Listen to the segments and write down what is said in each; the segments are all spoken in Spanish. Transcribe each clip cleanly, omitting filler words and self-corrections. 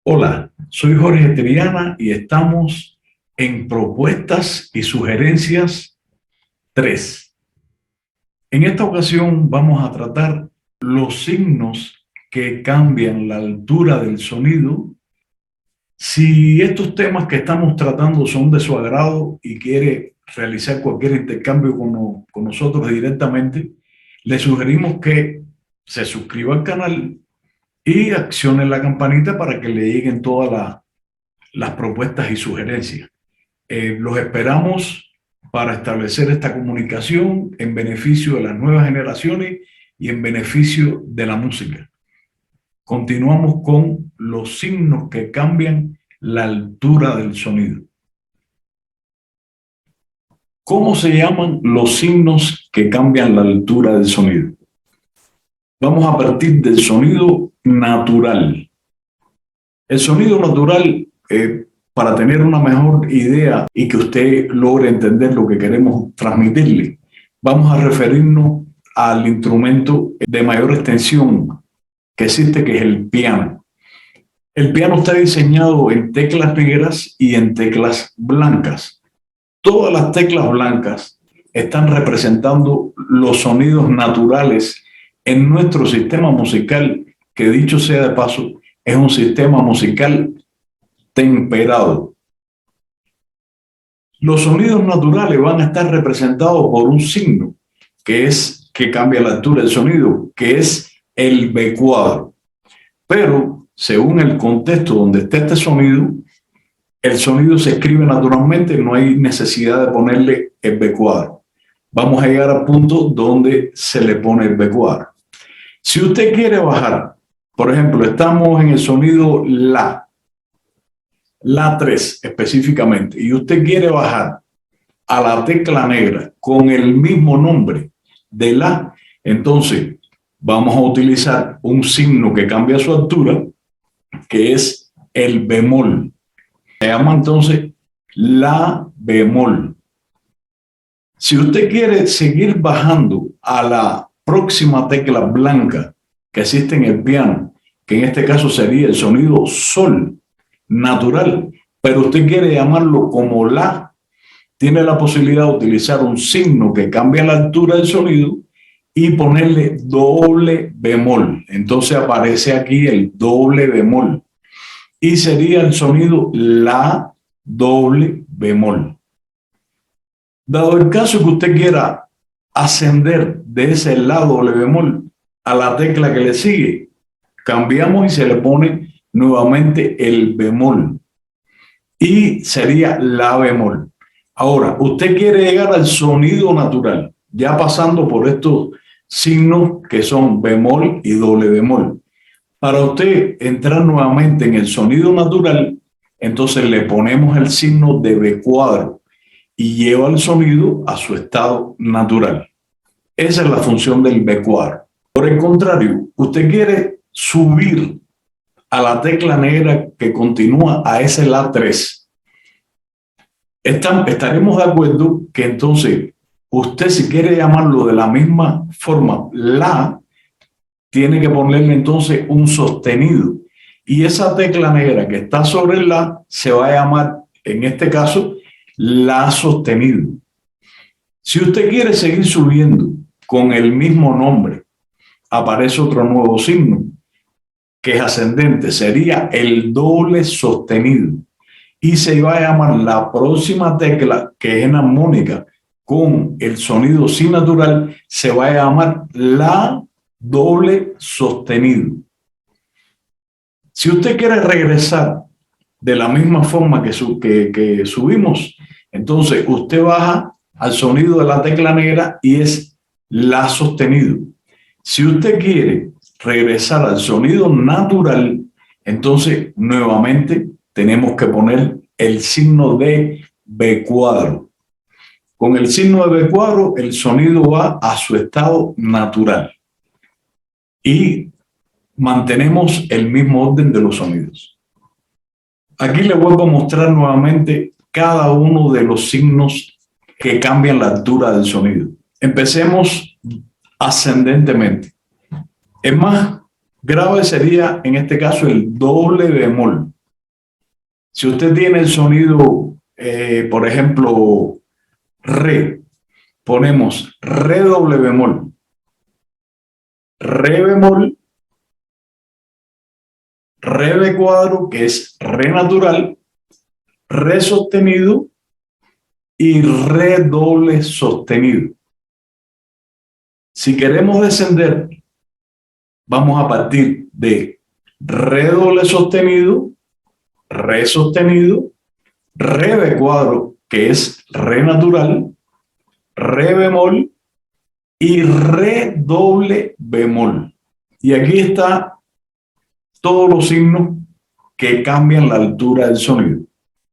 Hola, soy Jorge Triana y estamos en Propuestas y Sugerencias 3. En esta ocasión vamos a tratar los signos que cambian la altura del sonido. Si estos temas que estamos tratando son de su agrado y quiere realizar cualquier intercambio con nosotros directamente, le sugerimos que se suscriba al canal y accione la campanita para que le lleguen todas las propuestas y sugerencias. Los esperamos para establecer esta comunicación en beneficio de las nuevas generaciones y en beneficio de la música. Continuamos con los signos que cambian la altura del sonido. ¿Cómo se llaman los signos que cambian la altura del sonido? Vamos a partir del sonido natural. El sonido natural, para tener una mejor idea y que usted logre entender lo que queremos transmitirle, vamos a referirnos al instrumento de mayor extensión que existe, que es el piano. El piano está diseñado en teclas negras y en teclas blancas. Todas las teclas blancas están representando los sonidos naturales en nuestro sistema musical, que dicho sea de paso, es un sistema musical temperado. Los sonidos naturales van a estar representados por un signo que cambia la altura del sonido, que es el B cuadro. Pero según el contexto donde esté este sonido, el sonido se escribe naturalmente, no hay necesidad de ponerle el B cuadro. Vamos a llegar al punto donde se le pone el B cuadro. Si usted quiere bajar, por ejemplo, estamos en el sonido la 3 específicamente, y usted quiere bajar a la tecla negra con el mismo nombre de la, entonces vamos a utilizar un signo que cambia su altura, que es el bemol. Se llama entonces la bemol. Si usted quiere seguir bajando a la próxima tecla blanca que existe en el piano, que en este caso sería el sonido sol natural, pero usted quiere llamarlo como la, tiene la posibilidad de utilizar un signo que cambia la altura del sonido y ponerle doble bemol. Entonces aparece aquí el doble bemol y sería el sonido la doble bemol. Dado el caso que usted quiera ascender de ese la doble bemol a la tecla que le sigue, cambiamos y se le pone nuevamente el bemol y sería la bemol. Ahora, usted quiere llegar al sonido natural, ya pasando por estos signos que son bemol y doble bemol. Para usted entrar nuevamente en el sonido natural, entonces le ponemos el signo de B cuadro y lleva el sonido a su estado natural. Esa es la función del B cuadro. Por el contrario, usted quiere subir a la tecla negra que continúa a ese la 3. Estaremos de acuerdo que entonces usted, si quiere llamarlo de la misma forma, la, tiene que ponerle entonces un sostenido. Y esa tecla negra que está sobre el la se va a llamar, en este caso, la sostenido. Si usted quiere seguir subiendo con el mismo nombre, aparece otro nuevo signo que es ascendente, sería el doble sostenido. Y se va a llamar la próxima tecla, que es enarmónica con el sonido si natural, se va a llamar la doble sostenido. Si usted quiere regresar de la misma forma que subimos, entonces usted baja al sonido de la tecla negra y es la sostenido. Si usted quiere regresar al sonido natural, entonces nuevamente tenemos que poner el signo de B cuadro. Con el signo de B cuadro, el sonido va a su estado natural y mantenemos el mismo orden de los sonidos. Aquí le vuelvo a mostrar nuevamente cada uno de los signos que cambian la altura del sonido. Empecemos ascendentemente. Es más, Grave sería, en este caso, el doble bemol. Si usted tiene el sonido, por ejemplo, re, ponemos re doble bemol, re bemol, re de cuadro, que es re natural, re sostenido y re doble sostenido. Si queremos descender, vamos a partir de re doble sostenido, re sostenido, re de cuadro, que es re natural, re bemol y re doble bemol. Y aquí está todos los signos que cambian la altura del sonido.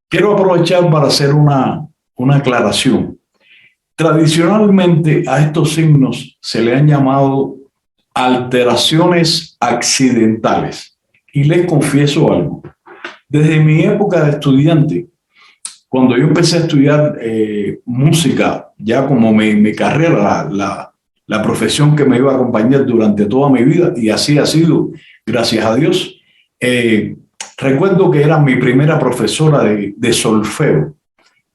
Quiero aprovechar para hacer una aclaración. Tradicionalmente a estos signos se le han llamado alteraciones accidentales. Y les confieso algo. Desde mi época de estudiante, cuando yo empecé a estudiar música, ya como mi carrera, la profesión que me iba a acompañar durante toda mi vida, y así ha sido, gracias a Dios, recuerdo que era mi primera profesora de solfeo,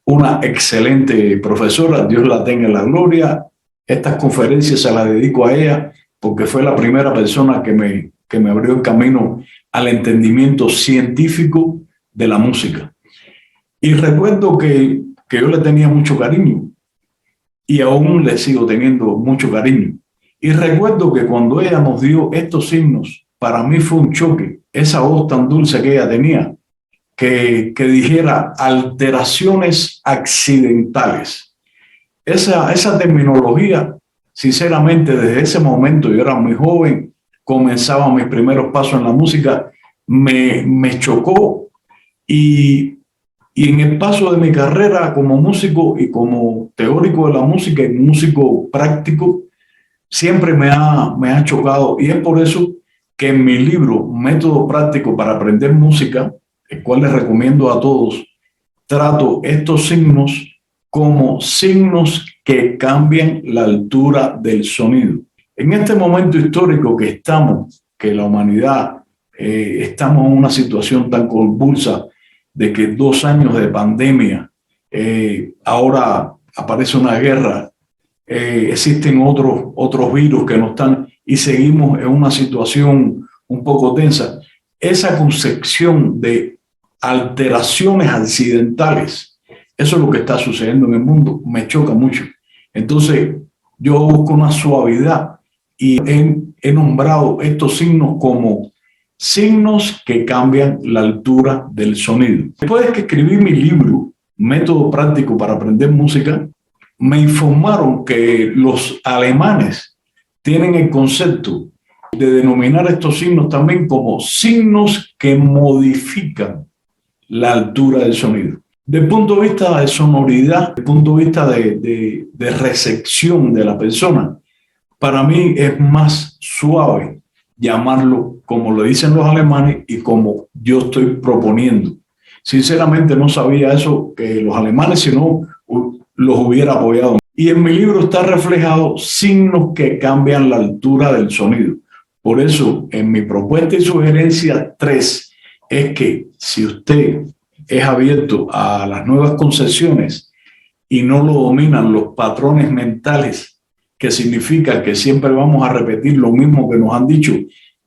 una excelente profesora, Dios la tenga en la gloria. Estas conferencias se las dedico a ella porque fue la primera persona que me abrió el camino al entendimiento científico de la música. Y recuerdo que yo le tenía mucho cariño y aún le sigo teniendo mucho cariño. Y recuerdo que cuando ella nos dio estos signos, para mí fue un choque, esa voz tan dulce que ella tenía, que dijera alteraciones accidentales. Esa terminología, sinceramente, desde ese momento, yo era muy joven, comenzaba mis primeros pasos en la música, me chocó y en el paso de mi carrera como músico y como teórico de la música y músico práctico, siempre me ha chocado. Y es por eso que en mi libro, Método Práctico para Aprender Música, el cual les recomiendo a todos, trato estos signos como signos que cambian la altura del sonido. En este momento histórico que estamos, que la humanidad estamos en una situación tan convulsa de que 2 años de pandemia, ahora aparece una guerra, existen otros virus que no están y seguimos en una situación un poco tensa. Esa concepción de alteraciones accidentales, eso es lo que está sucediendo en el mundo, me choca mucho. Entonces, yo busco una suavidad y he nombrado estos signos como signos que cambian la altura del sonido. Después de que escribí mi libro, Método Práctico para Aprender Música, me informaron que los alemanes tienen el concepto de denominar estos signos también como signos que modifican la altura del sonido. Desde el punto de vista de sonoridad, desde el punto de vista de recepción de la persona, para mí es más suave llamarlo como lo dicen los alemanes y como yo estoy proponiendo. Sinceramente no sabía eso, que los alemanes, si no, los hubiera apoyado. Y en mi libro está reflejado signos que cambian la altura del sonido. Por eso, en mi propuesta y sugerencia 3 es que si usted es abierto a las nuevas concepciones y no lo dominan los patrones mentales, que significa que siempre vamos a repetir lo mismo que nos han dicho,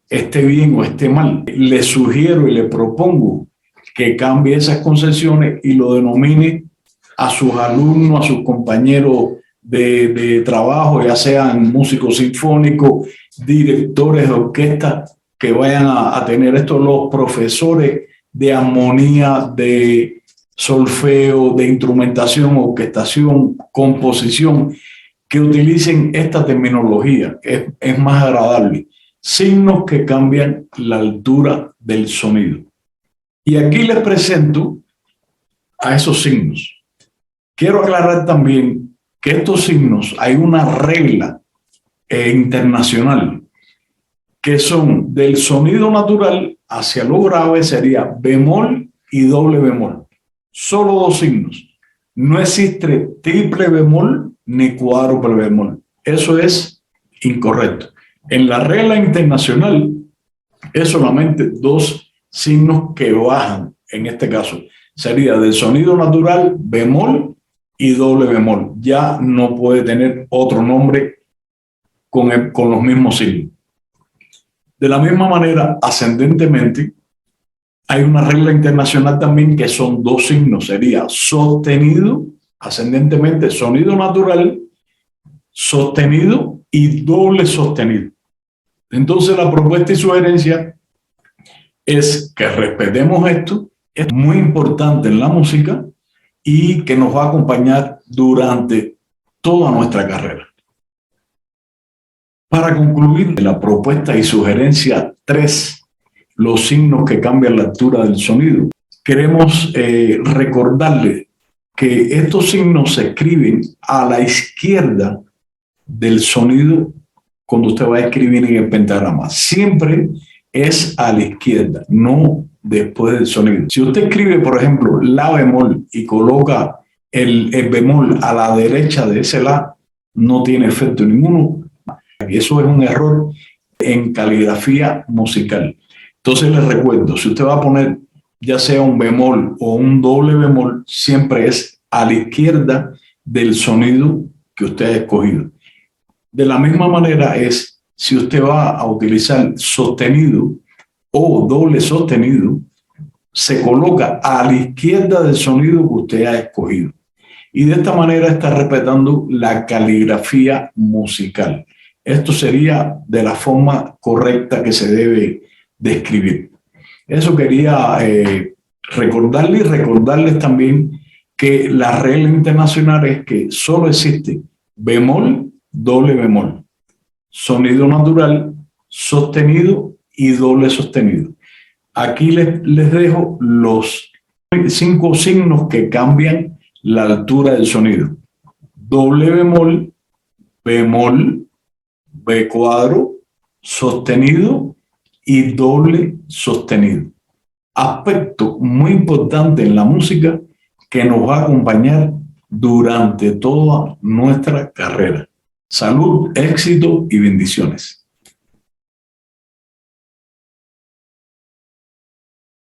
esté bien o esté mal, le sugiero y le propongo que cambie esas concepciones y lo denomine a sus alumnos, a sus compañeros de trabajo, ya sean músicos sinfónicos, directores de orquesta, que vayan a tener esto, los profesores de armonía, de solfeo, de instrumentación, orquestación, composición, que utilicen esta terminología, es más agradable. Signos que cambian la altura del sonido. Y aquí les presento a esos signos. Quiero aclarar también que estos signos, hay una regla internacional, que son del sonido natural hacia lo grave sería bemol y doble bemol. Solo 2 signos. No existe triple bemol ni cuádruple bemol. Eso es incorrecto. En la regla internacional Es solamente dos signos que bajan, en este caso. Sería del sonido natural, bemol y doble bemol. Ya no puede tener otro nombre con los mismos signos. De la misma manera, ascendentemente, hay una regla internacional también que son dos signos. Sería sostenido, ascendentemente, sonido natural, sostenido y doble sostenido. Entonces, la propuesta y sugerencia es que respetemos esto. Es muy importante en la música y que nos va a acompañar durante toda nuestra carrera. Para concluir, la propuesta y sugerencia 3, los signos que cambian la altura del sonido. Queremos recordarle que estos signos se escriben a la izquierda del sonido cuando usted va a escribir en el pentagrama. Siempre es a la izquierda, no después del sonido. Si usted escribe, por ejemplo, la bemol y coloca el bemol a la derecha de ese la, no tiene efecto ninguno. Y eso es un error en caligrafía musical. Entonces les recuerdo, si usted va a poner ya sea un bemol o un doble bemol, siempre es a la izquierda del sonido que usted ha escogido. De la misma manera es si usted va a utilizar sostenido o doble sostenido, se coloca a la izquierda del sonido que usted ha escogido. Y de esta manera está respetando la caligrafía musical. Esto sería de la forma correcta que se debe de escribir. Eso quería recordarles y recordarles también que la regla internacional es que solo existe bemol, doble bemol, sonido natural, sostenido y doble sostenido. Aquí les dejo los 5 signos que cambian la altura del sonido. Doble bemol, bemol, B cuadro, sostenido y doble sostenido. Aspecto muy importante en la música que nos va a acompañar durante toda nuestra carrera. Salud, éxito y bendiciones.